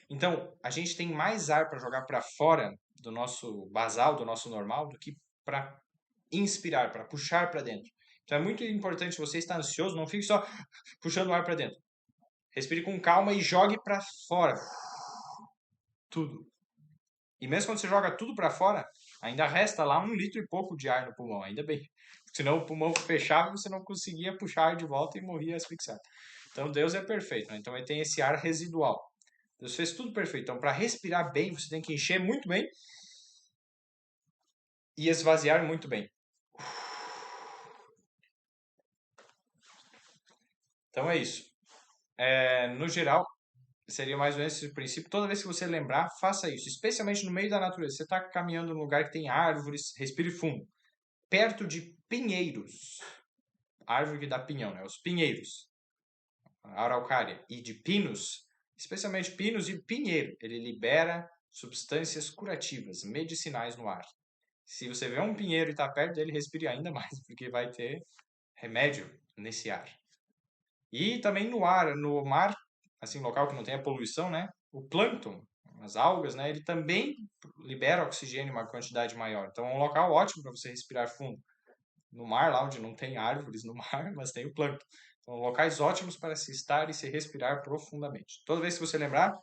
Então, a gente tem mais ar para jogar para fora do nosso basal, do nosso normal, do que para inspirar, para puxar para dentro. Então é muito importante você estar ansioso, não fique só puxando o ar para dentro. Respire com calma e jogue para fora. Tudo. E mesmo quando você joga tudo para fora, ainda resta lá 1 litro e pouco de ar no pulmão, ainda bem. Senão o pulmão fechava e você não conseguia puxar ar de volta e morria asfixiado. Então Deus é perfeito, né? Então ele tem esse ar residual. Deus fez tudo perfeito. Então para respirar bem, você tem que encher muito bem e esvaziar muito bem. Então é isso. No geral, seria mais ou menos esse princípio. Toda vez que você lembrar, faça isso. Especialmente no meio da natureza. Você está caminhando num lugar que tem árvores, respire fundo. Perto de pinheiros. Árvore que dá pinhão, né? Os pinheiros. A araucária. E de pinos, especialmente pinos e pinheiro. Ele libera substâncias curativas, medicinais no ar. Se você vê um pinheiro e está perto dele, respire ainda mais, porque vai ter remédio nesse ar. E também no ar, no mar, assim, local que não tenha poluição, né? O plâncton, as algas, né? Ele também libera oxigênio em uma quantidade maior. Então é um local ótimo para você respirar fundo. No mar, lá onde não tem árvores no mar, mas tem o plâncton. São locais ótimos para se estar e se respirar profundamente. Toda vez que você lembrar,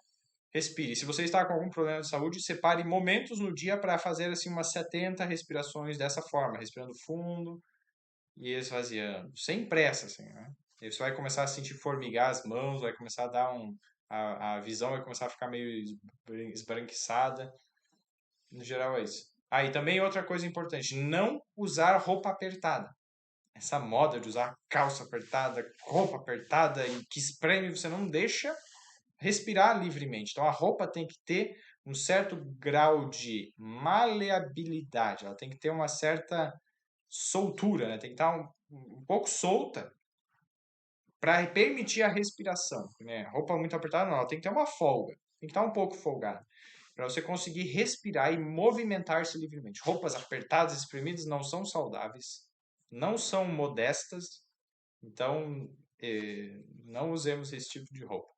respire. Se você está com algum problema de saúde, separe momentos no dia para fazer assim umas 70 respirações dessa forma, respirando fundo e esvaziando, sem pressa, assim, né? E você vai começar a sentir formigar as mãos, vai começar a dar a visão vai começar a ficar meio esbranquiçada. No geral é isso. Ah, e também outra coisa importante, não usar roupa apertada. Essa moda de usar calça apertada, roupa apertada e que espreme, você não deixa respirar livremente. Então a roupa tem que ter um certo grau de maleabilidade, ela tem que ter uma certa soltura, né? Tem que estar um pouco solta para permitir a respiração, né? Roupa muito apertada não, ela tem que ter uma folga, tem que estar um pouco folgada para você conseguir respirar e movimentar-se livremente. Roupas apertadas, espremidas não são saudáveis, não são modestas, então não usemos esse tipo de roupa.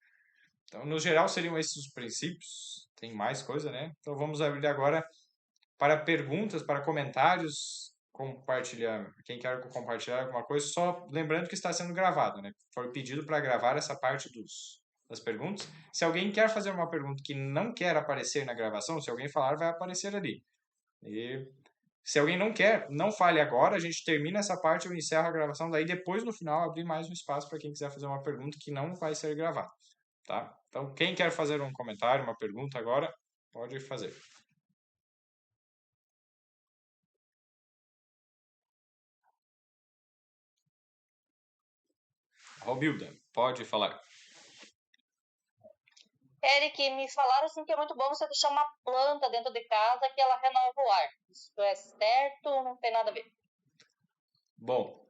Então, no geral, seriam esses os princípios. Tem mais coisa, né? Então, vamos abrir agora para perguntas, para comentários, compartilhar. Quem quer compartilhar alguma coisa, só lembrando que está sendo gravado, né? Foi pedido para gravar essa parte das perguntas. Se alguém quer fazer uma pergunta que não quer aparecer na gravação, se alguém falar, vai aparecer ali. E se alguém não quer, não fale agora, a gente termina essa parte, eu encerro a gravação, daí depois no final abrir mais um espaço para quem quiser fazer uma pergunta que não vai ser gravada, tá? Então, quem quer fazer um comentário, uma pergunta agora, pode fazer. Romilda, pode falar. Eric, me falaram assim que é muito bom você deixar uma planta dentro de casa que ela renova o ar. Isso é certo ou não tem nada a ver? Bom,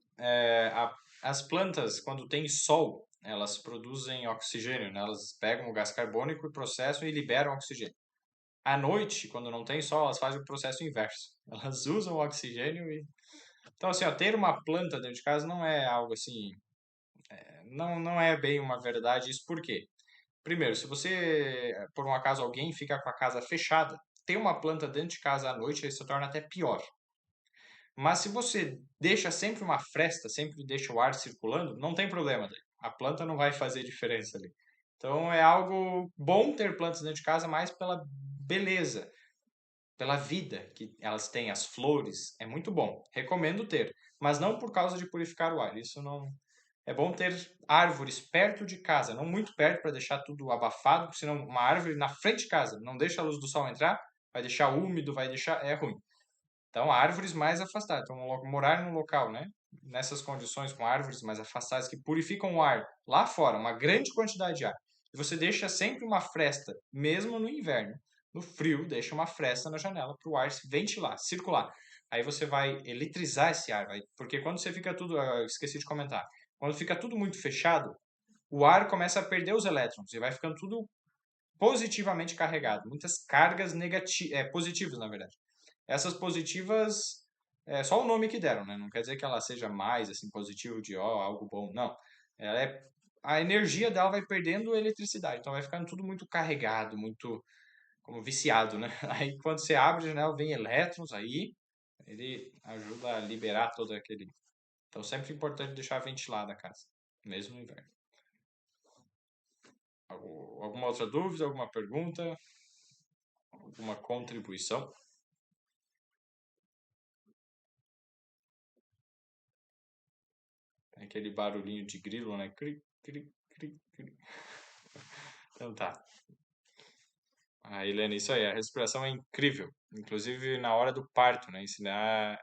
as plantas, quando tem sol, elas produzem oxigênio, né? Elas pegam o gás carbônico e processam e liberam oxigênio. À noite, quando não tem sol, elas fazem o processo inverso. Elas usam o oxigênio e... Então, assim, ó, ter uma planta dentro de casa não é algo assim... não é bem uma verdade. Isso por quê? Primeiro, se você, por um acaso, alguém fica com a casa fechada, ter uma planta dentro de casa à noite, isso se torna até pior. Mas se você deixa sempre uma fresta, sempre deixa o ar circulando, não tem problema daí. A planta não vai fazer diferença ali. Então é algo bom ter plantas dentro de casa, mais pela beleza, pela vida que elas têm, as flores, é muito bom. Recomendo ter, mas não por causa de purificar o ar. Isso não é bom ter árvores perto de casa, não muito perto para deixar tudo abafado, porque senão uma árvore na frente de casa não deixa a luz do sol entrar, vai deixar úmido, vai deixar é ruim. Então, árvores mais afastadas. Então, morar num local, né? Nessas condições, com árvores mais afastadas que purificam o ar lá fora, uma grande quantidade de ar. E você deixa sempre uma fresta, mesmo no inverno. No frio, deixa uma fresta na janela para o ar ventilar, circular. Aí você vai eletrizar esse ar, porque quando você fica tudo, eu esqueci de comentar, quando fica tudo muito fechado, o ar começa a perder os elétrons e vai ficando tudo positivamente carregado, muitas cargas positivas, na verdade. Essas positivas é só o nome que deram, né? Não quer dizer que ela seja mais assim positivo de ó, algo bom, não. Ela é a energia dela vai perdendo eletricidade, então vai ficando tudo muito carregado, muito como viciado, né? Aí quando você abre a janela, vem elétrons aí, ele ajuda a liberar todo aquele. Então sempre é importante deixar ventilada a casa, mesmo no inverno. Alguma outra dúvida, alguma pergunta, alguma contribuição? Aquele barulhinho de grilo, né? Cri, cri, cri, cri. Então tá. Ah, Helena, isso aí, a respiração é incrível. Inclusive na hora do parto, né?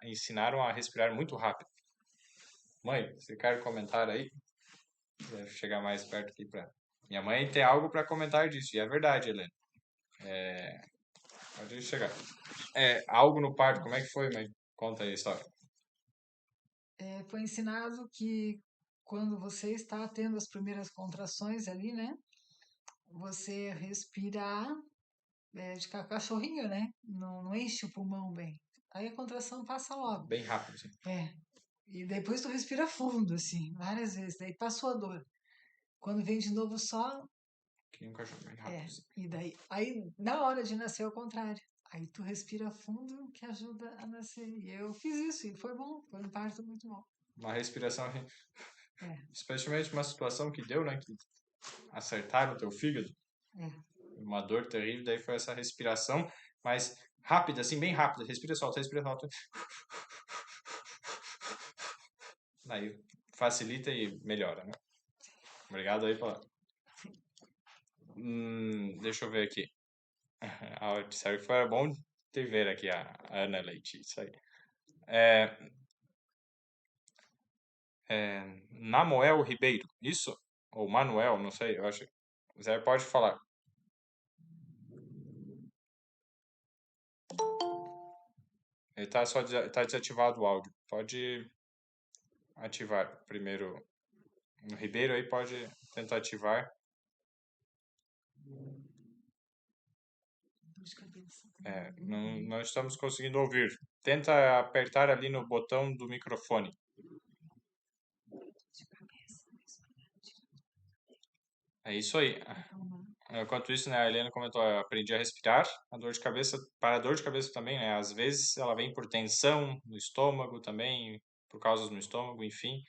Ensinaram a respirar muito rápido. Mãe, você quer comentar aí? Deve chegar mais perto aqui pra. Minha mãe tem algo para comentar disso, e é verdade, Helena. Pode chegar. Algo no parto, como é que foi, mãe? Conta aí a história. Foi ensinado que quando você está tendo as primeiras contrações ali, né? Você respirar de cachorrinho, né? Não enche o pulmão bem. Aí a contração passa logo. Bem rápido, assim. É. E depois tu respira fundo, assim, várias vezes. Daí passou a dor. Quando vem de novo só, Que nem um cachorro, bem rápido, assim. e daí. Aí, na hora de nascer, é o contrário. Aí tu respira fundo, que ajuda a nascer. E eu fiz isso, e foi bom. Foi um parto muito bom. Uma respiração, É, especialmente uma situação que deu, né? Que acertaram o teu fígado. é. Uma dor terrível, daí foi essa respiração, mas rápida, assim, bem rápida. Respira, solta, respira, solta. Aí facilita e melhora, né? Obrigado aí pela. Deixa eu ver aqui. Sério que foi bom te ver aqui, a Ana Leite. Isso aí. É, Namoel Ribeiro, isso? Ou Manuel, não sei, eu acho. Zé pode falar. Ele tá desativado o áudio. Pode ativar primeiro. No Ribeiro aí pode tentar ativar. Dor de cabeça também. Não estamos conseguindo ouvir. Tenta apertar ali no botão do microfone. É isso aí. Enquanto isso, né, a Helena comentou, eu aprendi a respirar. A dor de cabeça, para a dor de cabeça também, né? Às vezes ela vem por tensão no estômago também, por causas no estômago, enfim.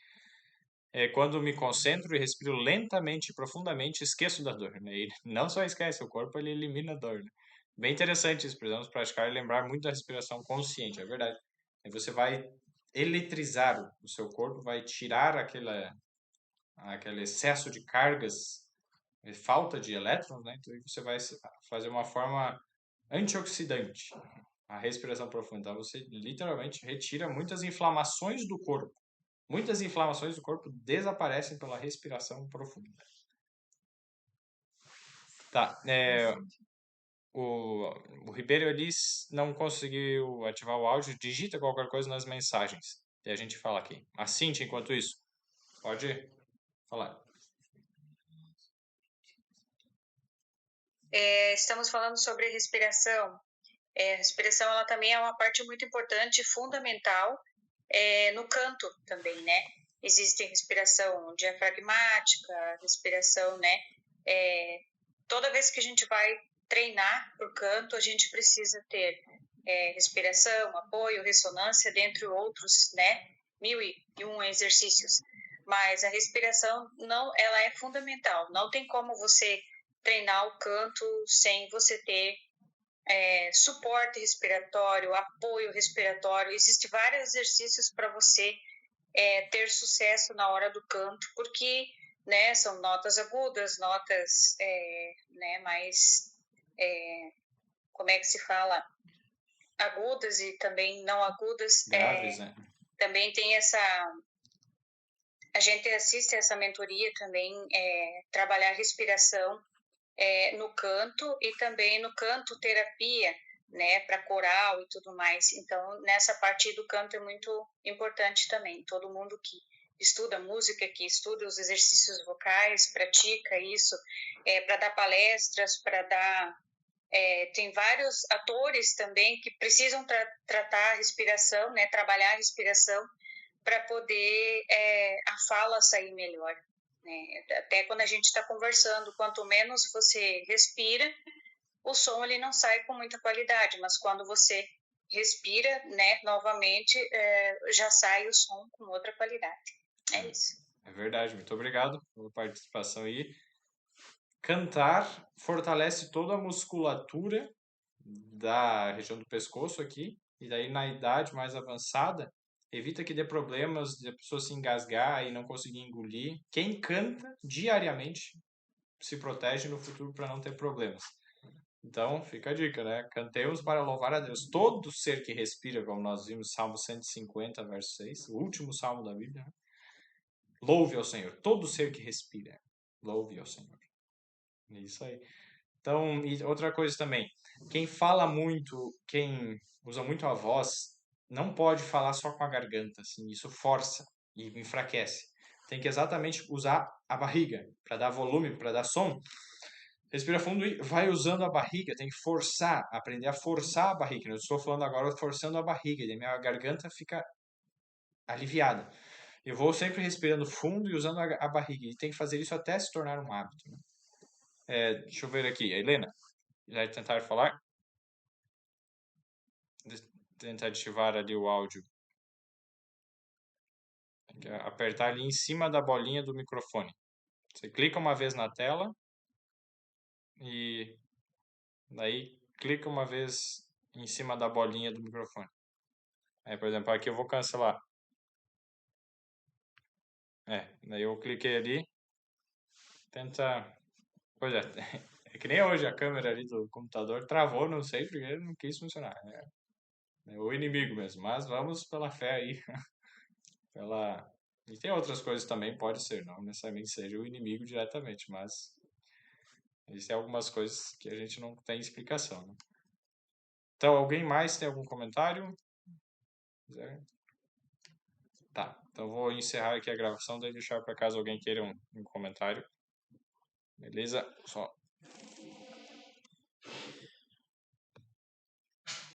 Quando me concentro e respiro lentamente e profundamente, esqueço da dor, né? E não só esquece, o corpo ele elimina a dor, né? Bem interessante isso, precisamos praticar e lembrar muito da respiração consciente, é verdade. Aí você vai eletrizar o seu corpo, vai tirar aquele excesso de cargas, falta de elétrons, né? Então aí você vai fazer uma forma antioxidante, a respiração profunda. Então você literalmente retira muitas inflamações do corpo. Muitas inflamações do corpo desaparecem pela respiração profunda. Tá, Bastante. o Ribeiro Elis não conseguiu ativar o áudio. Digita qualquer coisa nas mensagens e a gente fala aqui. A Cintia, enquanto isso, pode falar. Estamos falando sobre respiração. A respiração ela também é uma parte muito importante, fundamental no canto também, né? Existe respiração diafragmática, respiração, né? Toda vez que a gente vai treinar para o canto, a gente precisa ter respiração, apoio, ressonância, dentre outros, né? 1001 exercícios. Mas a respiração não, ela é fundamental. Não tem como você treinar o canto sem você ter suporte respiratório, apoio respiratório. Existem vários exercícios para você ter sucesso na hora do canto, porque né, são notas agudas, notas né, mais, como é que se fala? Agudas e também não agudas. Graves, né? Também tem essa... A gente assiste essa mentoria também, trabalhar respiração no canto e também no canto terapia, né, para coral e tudo mais. Então, nessa parte do canto é muito importante também. Todo mundo que estuda música, que estuda os exercícios vocais, pratica isso, para dar palestras, para dar... tem vários atores também que precisam tratar a respiração, né, trabalhar a respiração para poder a fala sair melhor. Né? Até quando a gente está conversando, quanto menos você respira, o som ele não sai com muita qualidade, mas quando você respira, né, novamente, já sai o som com outra qualidade. É isso. É verdade, muito obrigado pela participação aí. Cantar fortalece toda a musculatura da região do pescoço aqui, e daí na idade mais avançada, evita que dê problemas de a pessoa se engasgar e não conseguir engolir. Quem canta diariamente se protege no futuro para não ter problemas. Então, fica a dica, né? Cantemos para louvar a Deus. Todo ser que respira, como nós vimos, Salmo 150, verso 6, o último salmo da Bíblia, né? Louve ao Senhor. Todo ser que respira, louve ao Senhor. É isso aí. Então, e outra coisa também, quem fala muito, quem usa muito a voz, não pode falar só com a garganta, assim, isso força e enfraquece. Tem que exatamente usar a barriga para dar volume, para dar som. Respira fundo e vai usando a barriga, tem que forçar, aprender a forçar a barriga. Eu estou falando agora forçando a barriga, e a minha garganta fica aliviada. Eu vou sempre respirando fundo e usando a barriga, e tem que fazer isso até se tornar um hábito, né? Deixa eu ver aqui, a Helena. Já tentaram falar? Tentar ativar ali o áudio. Apertar ali em cima da bolinha do microfone. Você clica uma vez na tela e daí clica uma vez em cima da bolinha do microfone. Aí, por exemplo, aqui eu vou cancelar. Daí eu cliquei ali, tenta... Pois é, é que nem hoje a câmera ali do computador travou, não sei porque ele não quis funcionar. É o inimigo mesmo, mas vamos pela fé aí. E tem outras coisas também, pode ser, não necessariamente seja o inimigo diretamente, mas existem algumas coisas que a gente não tem explicação, né? Então, alguém mais tem algum comentário? Tá, então vou encerrar aqui a gravação, daí deixar para caso alguém queira um comentário. Beleza? Só